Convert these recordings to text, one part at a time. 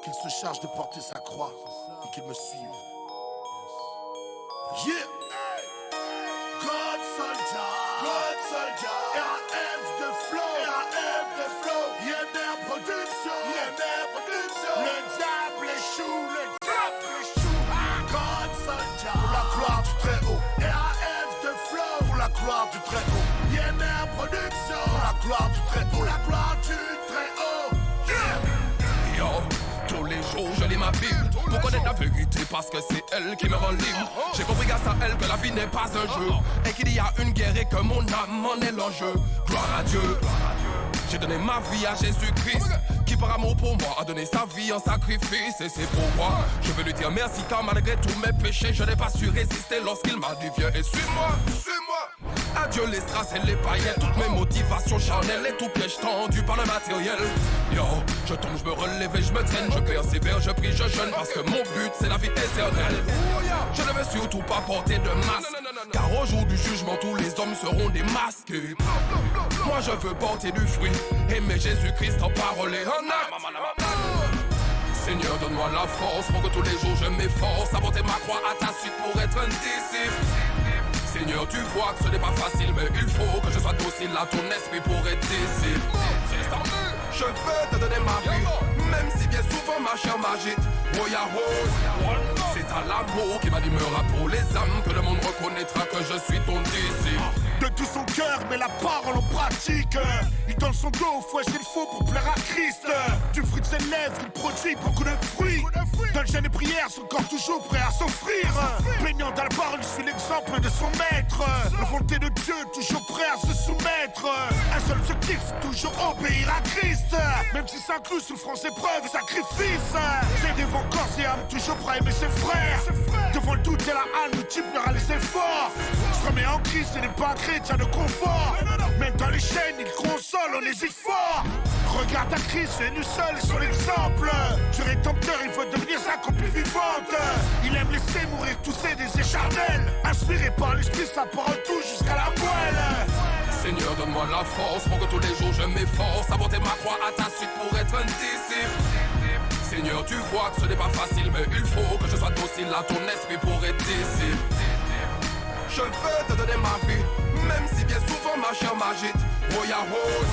qu'il se charge de porter sa croix et qu'il me suive. Yeah! God soldier, RAF de flow, YNR production, le diable échoue, God soldier, pour la gloire du très haut, RAF de flow, pour la gloire du très haut, YNR production, pour la gloire du très haut, la gloire du très haut, yeah! Yo, tous les jours je lis ma Bible pour connaître la vérité parce que c'est elle qui me rend libre. J'ai compris grâce à elle que la vie n'est pas un jeu et qu'il y a une guerre et que mon âme en est l'enjeu. Gloire à Dieu. J'ai donné ma vie à Jésus-Christ qui par amour pour moi a donné sa vie en sacrifice. Et c'est pourquoi je veux lui dire merci car malgré tous mes péchés je n'ai pas su résister lorsqu'il m'a dit viens et suis-moi, suis-moi. Adieu les strass et les paillettes, toutes mes motivations charnelles et tout piège tendu par le matériel. Yo, je tombe, je me relève et je me traîne, je persévère, je prie, je jeûne parce que mon but c'est la vie éternelle. Je ne veux surtout pas porter de masque, car au jour du jugement tous les hommes seront démasqués. Moi je veux porter du fruit, aimer Jésus-Christ en parole et en acte. Seigneur, donne-moi la force pour que tous les jours je m'efforce à porter ma croix à ta suite pour être un disciple. Seigneur, tu vois que ce n'est pas facile, mais il faut que je sois docile à ton esprit pour être disciple. Je veux te donner ma vie, même si bien souvent ma chair m'agite. Oh Yahweh, c'est à l'amour qui m'animera pour les âmes que le monde reconnaîtra que je suis ton disciple. De tout son cœur, mais la parole en pratique. Il donne son dos au fouet, c'est le faux pour plaire à Christ. Du fruit de ses lèvres, il produit beaucoup de fruits. Dans le jeûne et prière, son corps toujours prêt à s'offrir. Baignant dans la parole, il suit l'exemple de son maître. La volonté de Dieu, toujours prêt à se soumettre. Un seul objectif, toujours obéir à Christ. Même si ça inclut souffrance, épreuve et sacrifice. J'ai devant corps et âme, toujours prêt à aimer ses frères. Devant le doute et la haine, multipliera les efforts. Se remet en Christ et n'est pas un chrétien de confort. Même dans les chaînes, il console, on hésite fort. Regarde à Christ, c'est nous seuls, son exemple. Du rédempteur, il veut devenir sa copie vivante. Il aime laisser mourir tous ses désirs charnels. Inspiré par l'esprit, sa parole touche jusqu'à la moelle. Seigneur, donne-moi la force pour que tous les jours je m'efforce à porter ma croix à ta suite pour être un disciple. Seigneur, tu vois que ce n'est pas facile, mais il faut que je sois docile à ton esprit pour être disciple. Je veux te donner ma vie, même si bien souvent ma chair m'agite. Oh Yahweh,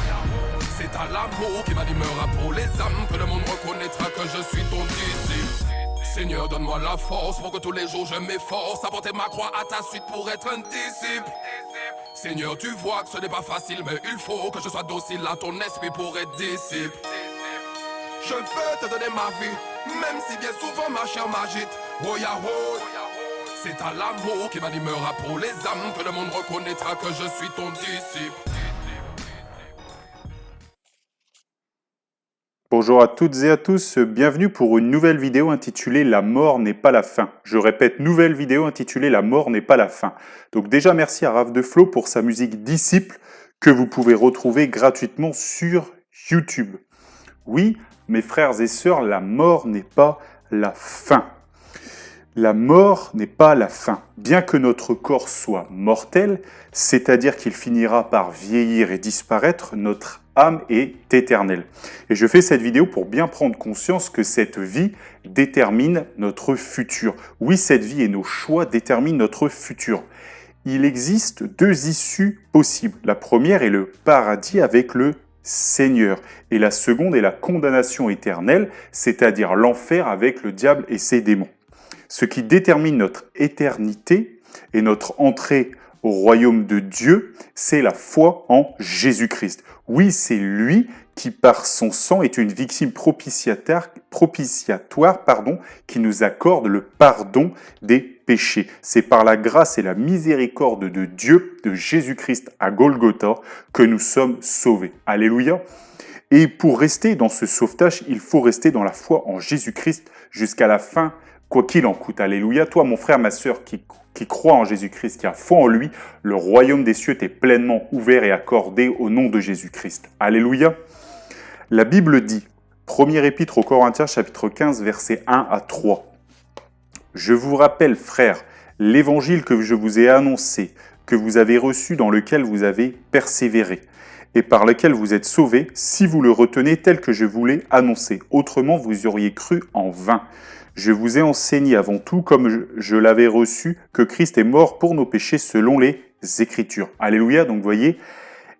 c'est à l'amour qui m'animera pour les âmes que le monde reconnaîtra que je suis ton disciple. Seigneur, donne-moi la force pour que tous les jours je m'efforce à porter ma croix à ta suite pour être un disciple. Seigneur, tu vois que ce n'est pas facile, mais il faut que je sois docile à ton esprit pour être disciple. Je veux te donner ma vie, même si bien souvent ma chair m'agite. Oh Yahweh, c'est à l'amour qui m'animera pour les âmes que le monde reconnaîtra que je suis ton disciple. Bonjour à toutes et à tous, bienvenue pour une nouvelle vidéo intitulée « La mort n'est pas la fin ». Je répète, nouvelle vidéo intitulée « La mort n'est pas la fin ». Donc déjà merci à Raph de Flow pour sa musique Disciple que vous pouvez retrouver gratuitement sur YouTube. Oui, mes frères et sœurs, la mort n'est pas la fin. La mort n'est pas la fin. Bien que notre corps soit mortel, c'est-à-dire qu'il finira par vieillir et disparaître, notre âme est éternelle. Et je fais cette vidéo pour bien prendre conscience que cette vie détermine notre futur. Oui, cette vie et nos choix déterminent notre futur. Il existe deux issues possibles. La première est le paradis avec le Seigneur. Et la seconde est la condamnation éternelle, c'est-à-dire l'enfer avec le diable et ses démons. Ce qui détermine notre éternité et notre entrée au royaume de Dieu, c'est la foi en Jésus-Christ. Oui, c'est lui qui, par son sang, est une victime propitiatoire, qui nous accorde le pardon des péchés. C'est par la grâce et la miséricorde de Dieu, de Jésus-Christ à Golgotha, que nous sommes sauvés. Alléluia. Et pour rester dans ce sauvetage, il faut rester dans la foi en Jésus-Christ jusqu'à la fin, quoi qu'il en coûte. Alléluia. Toi, mon frère, ma sœur, qui croit en Jésus-Christ, qui a foi en lui, le royaume des cieux t'est pleinement ouvert et accordé au nom de Jésus-Christ. Alléluia. La Bible dit, première épître aux Corinthiens, chapitre 15, versets 1 à 3. « Je vous rappelle, frères, l'évangile que je vous ai annoncé, que vous avez reçu, dans lequel vous avez persévéré. et par lequel vous êtes sauvés, si vous le retenez tel que je vous l'ai annoncé. Autrement, vous auriez cru en vain. Je vous ai enseigné avant tout, comme je l'avais reçu, que Christ est mort pour nos péchés selon les Écritures. Alléluia, donc vous voyez,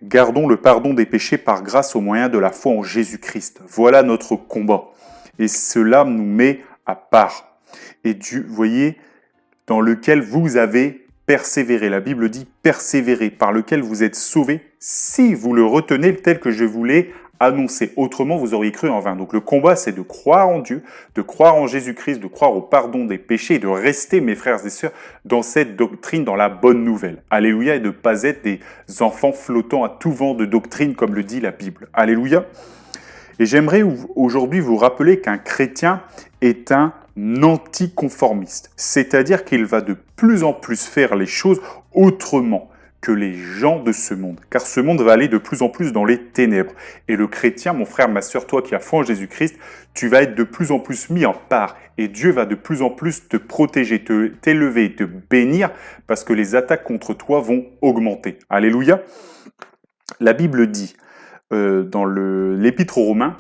gardons le pardon des péchés par grâce au moyen de la foi en Jésus-Christ. Voilà notre combat. Et cela nous met à part. Et Dieu, vous voyez, dans lequel vous avez persévéré. La Bible dit persévérer, par lequel vous êtes sauvés, si vous le retenez tel que je vous l'ai annoncé. Autrement, vous auriez cru en vain. Donc le combat, c'est de croire en Dieu, de croire en Jésus-Christ, de croire au pardon des péchés, et de rester, mes frères et sœurs, dans cette doctrine, dans la bonne nouvelle. Alléluia, et de ne pas être des enfants flottants à tout vent de doctrine, comme le dit la Bible. Alléluia. Et j'aimerais aujourd'hui vous rappeler qu'un chrétien est un anticonformiste, c'est-à-dire qu'il va de plus en plus faire les choses autrement que les gens de ce monde, car ce monde va aller de plus en plus dans les ténèbres. Et le chrétien, mon frère, ma sœur, toi qui as foi en Jésus-Christ, tu vas être de plus en plus mis en part, et Dieu va de plus en plus te protéger, t'élever et te bénir, parce que les attaques contre toi vont augmenter. Alléluia. La Bible dit, dans l'Épître aux Romains,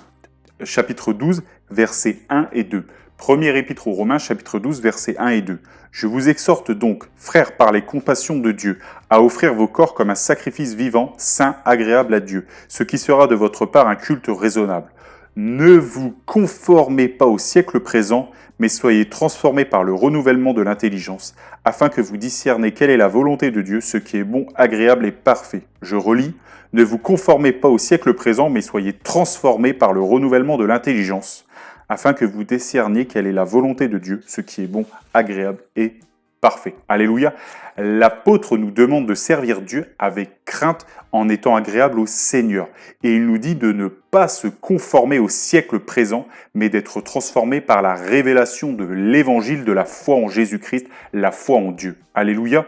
chapitre 12, versets 1 et 2. Premier Épître aux Romains, chapitre 12, versets 1 et 2. Je vous exhorte donc, frères, par les compassions de Dieu, à offrir vos corps comme un sacrifice vivant, saint, agréable à Dieu, ce qui sera de votre part un culte raisonnable. Ne vous conformez pas au siècle présent, mais soyez transformés par le renouvellement de l'intelligence, afin que vous discerniez quelle est la volonté de Dieu, ce qui est bon, agréable et parfait. Je relis. Ne vous conformez pas au siècle présent, mais soyez transformés par le renouvellement de l'intelligence, afin que vous discerniez quelle est la volonté de Dieu, ce qui est bon, agréable et parfait. Alléluia. L'apôtre nous demande de servir Dieu avec crainte en étant agréable au Seigneur. Et il nous dit de ne pas se conformer au siècle présent, mais d'être transformé par la révélation de l'évangile de la foi en Jésus-Christ, la foi en Dieu. Alléluia.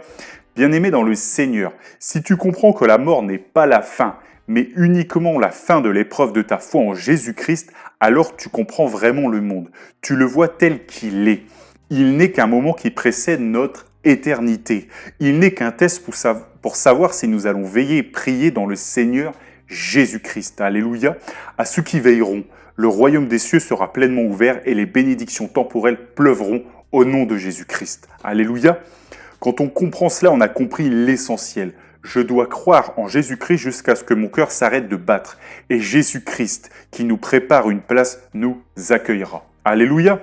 Bien-aimé dans le Seigneur, si tu comprends que la mort n'est pas la fin, mais uniquement la fin de l'épreuve de ta foi en Jésus-Christ, alors tu comprends vraiment le monde. Tu le vois tel qu'il est. Il n'est qu'un moment qui précède notre éternité. Il n'est qu'un test pour savoir si nous allons veiller et prier dans le Seigneur Jésus-Christ. Alléluia. À ceux qui veilleront, le royaume des cieux sera pleinement ouvert et les bénédictions temporelles pleuvront au nom de Jésus-Christ. Alléluia. Quand on comprend cela, on a compris l'essentiel. Je dois croire en Jésus-Christ jusqu'à ce que mon cœur s'arrête de battre. Et Jésus-Christ, qui nous prépare une place, nous accueillera. Alléluia.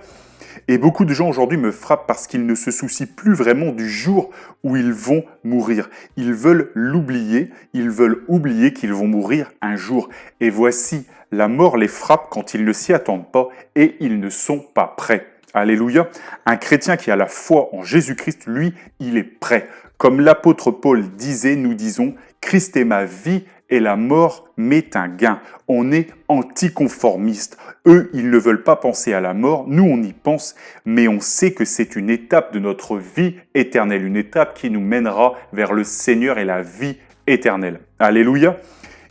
Et beaucoup de gens aujourd'hui me frappent parce qu'ils ne se soucient plus vraiment du jour où ils vont mourir. Ils veulent l'oublier, ils veulent oublier qu'ils vont mourir un jour. Et voici, la mort les frappe quand ils ne s'y attendent pas et ils ne sont pas prêts. Alléluia. Un chrétien qui a la foi en Jésus-Christ, lui, il est prêt. Comme l'apôtre Paul disait, nous disons, Christ est ma vie et la mort m'est un gain. On est anticonformiste. Eux, ils ne veulent pas penser à la mort. Nous, on y pense, mais on sait que c'est une étape de notre vie éternelle, une étape qui nous mènera vers le Seigneur et la vie éternelle. Alléluia.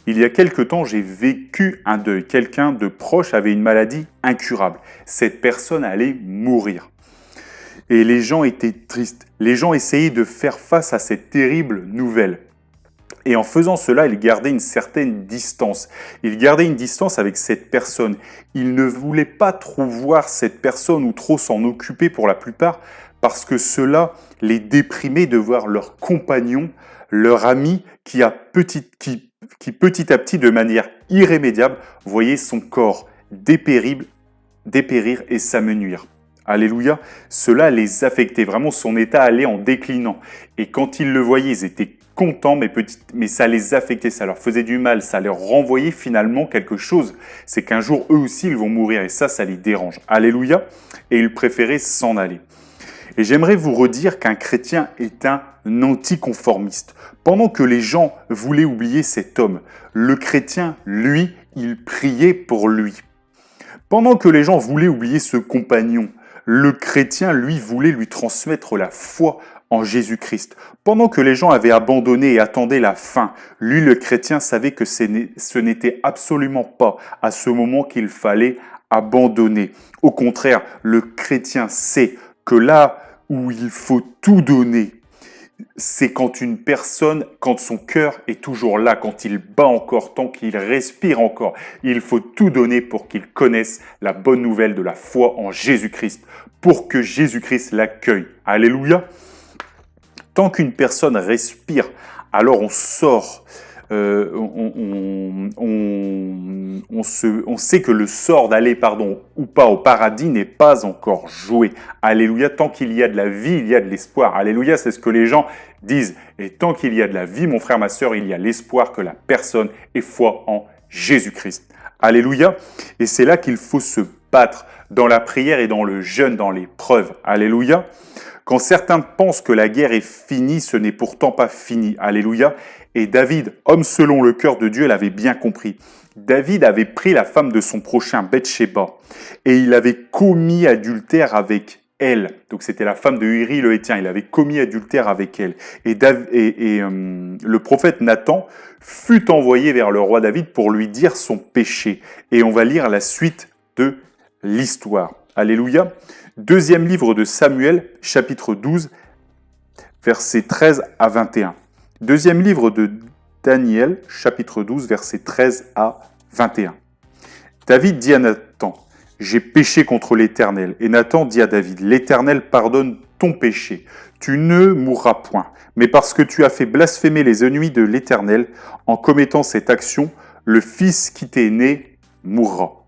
Il y a quelque temps, j'ai vécu un deuil. Quelqu'un de proche avait une maladie incurable. Cette personne allait mourir. Et les gens étaient tristes. Les gens essayaient de faire face à cette terrible nouvelle. Et en faisant cela, ils gardaient une certaine distance. Ils gardaient une distance avec cette personne. Ils ne voulaient pas trop voir cette personne ou trop s'en occuper pour la plupart parce que cela les déprimait de voir leur compagnon, leur ami qui petit à petit, de manière irrémédiable, voyait son corps dépérir et s'amenuire. Alléluia. Cela les affectait. Vraiment, son état allait en déclinant. Et quand ils le voyaient, ils étaient contents, mais ça les affectait, ça leur faisait du mal, ça leur renvoyait finalement quelque chose. C'est qu'un jour, eux aussi, ils vont mourir. Et ça les dérange. Alléluia. Et ils préféraient s'en aller. Et j'aimerais vous redire qu'un chrétien est un anticonformiste. Pendant que les gens voulaient oublier cet homme, le chrétien, lui, il priait pour lui. Pendant que les gens voulaient oublier ce compagnon, le chrétien, lui, voulait lui transmettre la foi en Jésus-Christ. Pendant que les gens avaient abandonné et attendaient la fin, lui, le chrétien, savait que ce n'était absolument pas à ce moment qu'il fallait abandonner. Au contraire, le chrétien sait que là où il faut tout donner, c'est quand une personne, quand son cœur est toujours là, quand il bat encore, tant qu'il respire encore, il faut tout donner pour qu'il connaisse la bonne nouvelle de la foi en Jésus-Christ, pour que Jésus-Christ l'accueille. Alléluia. Tant qu'une personne respire, alors on sort. On sait que le sort d'aller, ou pas au paradis n'est pas encore joué. Alléluia, tant qu'il y a de la vie, il y a de l'espoir. Alléluia, c'est ce que les gens disent. Et tant qu'il y a de la vie, mon frère, ma sœur, il y a l'espoir que la personne ait foi en Jésus-Christ. Alléluia. Et c'est là qu'il faut se battre dans la prière et dans le jeûne, dans l'épreuve. Alléluia. Quand certains pensent que la guerre est finie, ce n'est pourtant pas fini. Alléluia. Et David, homme selon le cœur de Dieu, l'avait bien compris. David avait pris la femme de son prochain, Bathsheba, et il avait commis adultère avec elle. Donc c'était la femme de Uri le Héthien, il avait commis adultère avec elle. Et le prophète Nathan fut envoyé vers le roi David pour lui dire son péché. Et on va lire la suite de l'histoire. Alléluia. Deuxième livre de Samuel, chapitre 12, versets 13 à 21. Deuxième livre de Daniel, chapitre 12, versets 13 à 21. David dit à Nathan, « J'ai péché contre l'Éternel. » Et Nathan dit à David, « L'Éternel pardonne ton péché. Tu ne mourras point. Mais parce que tu as fait blasphémer les ennemis de l'Éternel, en commettant cette action, le fils qui t'est né mourra. »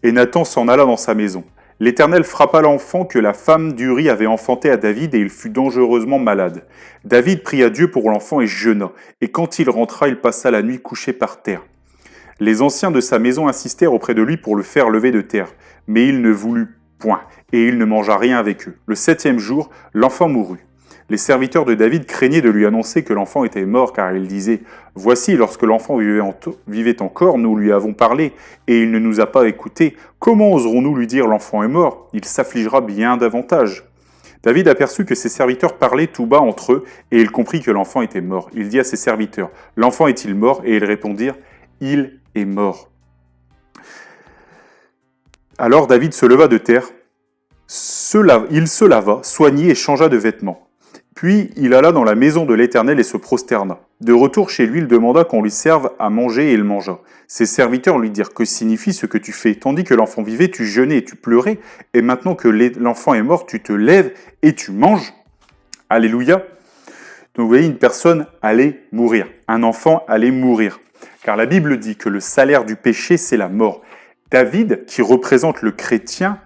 Et Nathan s'en alla dans sa maison. L'Éternel frappa l'enfant que la femme d'Uri avait enfanté à David et il fut dangereusement malade. David pria Dieu pour l'enfant et jeûna. Et quand il rentra, il passa la nuit couché par terre. Les anciens de sa maison insistèrent auprès de lui pour le faire lever de terre. Mais il ne voulut point, et il ne mangea rien avec eux. Le 7e jour, l'enfant mourut. Les serviteurs de David craignaient de lui annoncer que l'enfant était mort, car ils disaient « Voici, lorsque l'enfant vivait encore, nous lui avons parlé, et il ne nous a pas écoutés. Comment oserons-nous lui dire « L'enfant est mort » Il s'affligera bien davantage. » David aperçut que ses serviteurs parlaient tout bas entre eux, et il comprit que l'enfant était mort. Il dit à ses serviteurs « L'enfant est-il mort » Et ils répondirent « Il est mort. » Alors David se leva de terre, il se lava, soignit et changea de vêtements. Puis il alla dans la maison de l'Éternel et se prosterna. De retour chez lui, il demanda qu'on lui serve à manger et il mangea. Ses serviteurs lui dirent « Que signifie ce que tu fais ? Tandis que l'enfant vivait, tu jeûnais et tu pleurais, et maintenant que l'enfant est mort, tu te lèves et tu manges. » Alléluia. Donc vous voyez, une personne allait mourir. Un enfant allait mourir. Car la Bible dit que le salaire du péché, c'est la mort. David, qui représente le chrétien,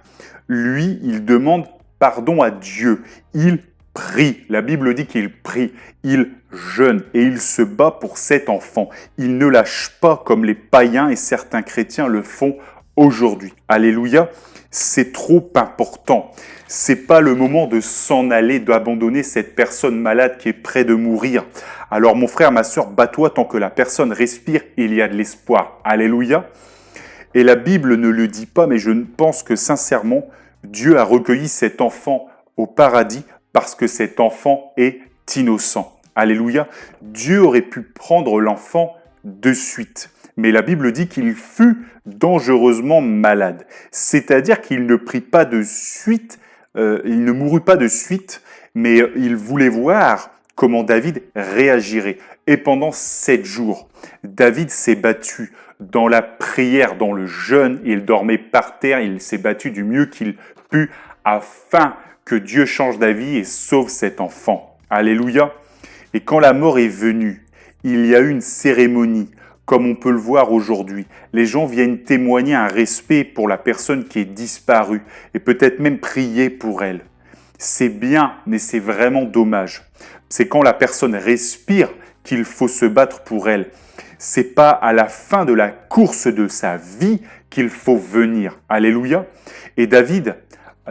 lui, il demande pardon à Dieu. Il prie. La Bible dit qu'il prie. Il jeûne et il se bat pour cet enfant. Il ne lâche pas comme les païens et certains chrétiens le font aujourd'hui. Alléluia. C'est trop important. C'est pas le moment de s'en aller, d'abandonner cette personne malade qui est près de mourir. Alors mon frère, ma sœur, bats-toi tant que la personne respire, il y a de l'espoir. Alléluia. Et la Bible ne le dit pas, mais je pense que sincèrement, Dieu a recueilli cet enfant au paradis parce que cet enfant est innocent. Alléluia. Dieu aurait pu prendre l'enfant de suite. Mais la Bible dit qu'il fut dangereusement malade. C'est-à-dire qu'il ne prit pas de suite, il ne mourut pas de suite, mais il voulait voir comment David réagirait. Et pendant 7 jours, David s'est battu dans la prière, dans le jeûne. Il dormait par terre, il s'est battu du mieux qu'il put afin que Dieu change d'avis et sauve cet enfant. Alléluia. Et quand la mort est venue, il y a eu une cérémonie, comme on peut le voir aujourd'hui. Les gens viennent témoigner un respect pour la personne qui est disparue et peut-être même prier pour elle. C'est bien, mais c'est vraiment dommage. C'est quand la personne respire qu'il faut se battre pour elle. C'est pas à la fin de la course de sa vie qu'il faut venir. Alléluia. Et David,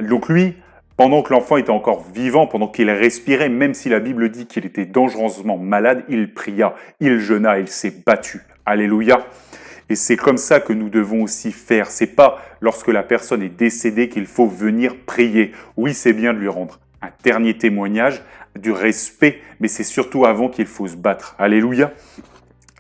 donc lui, pendant que l'enfant était encore vivant, pendant qu'il respirait, même si la Bible dit qu'il était dangereusement malade, il pria, il jeûna, il s'est battu. Alléluia. Et c'est comme ça que nous devons aussi faire. C'est pas lorsque la personne est décédée qu'il faut venir prier. Oui, c'est bien de lui rendre un dernier témoignage, du respect, mais c'est surtout avant qu'il faut se battre. Alléluia.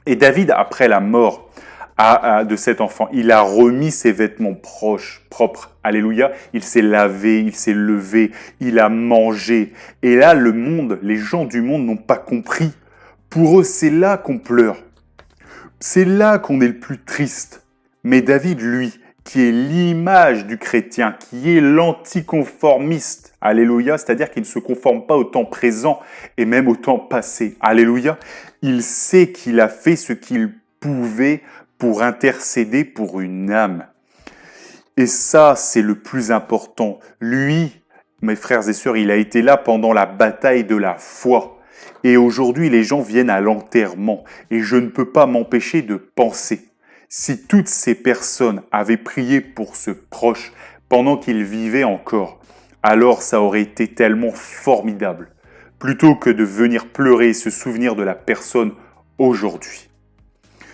Et David, après la mort, de cet enfant. Il a remis ses vêtements propres. Alléluia. Il s'est lavé, il s'est levé, il a mangé. Et là, le monde, les gens du monde n'ont pas compris. Pour eux, c'est là qu'on pleure. C'est là qu'on est le plus triste. Mais David, lui, qui est l'image du chrétien, qui est l'anticonformiste, alléluia, c'est-à-dire qu'il ne se conforme pas au temps présent et même au temps passé, alléluia, il sait qu'il a fait ce qu'il pouvait pour intercéder pour une âme. Et ça, c'est le plus important. Lui, mes frères et sœurs, il a été là pendant la bataille de la foi. Et aujourd'hui, les gens viennent à l'enterrement. Et je ne peux pas m'empêcher de penser, si toutes ces personnes avaient prié pour ce proche pendant qu'il vivait encore, alors ça aurait été tellement formidable, plutôt que de venir pleurer et se souvenir de la personne aujourd'hui.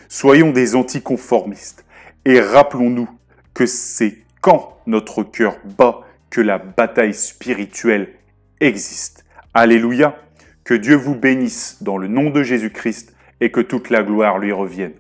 Soyons des anticonformistes et rappelons-nous que c'est quand notre cœur bat que la bataille spirituelle existe. Alléluia, que Dieu vous bénisse dans le nom de Jésus-Christ et que toute la gloire lui revienne.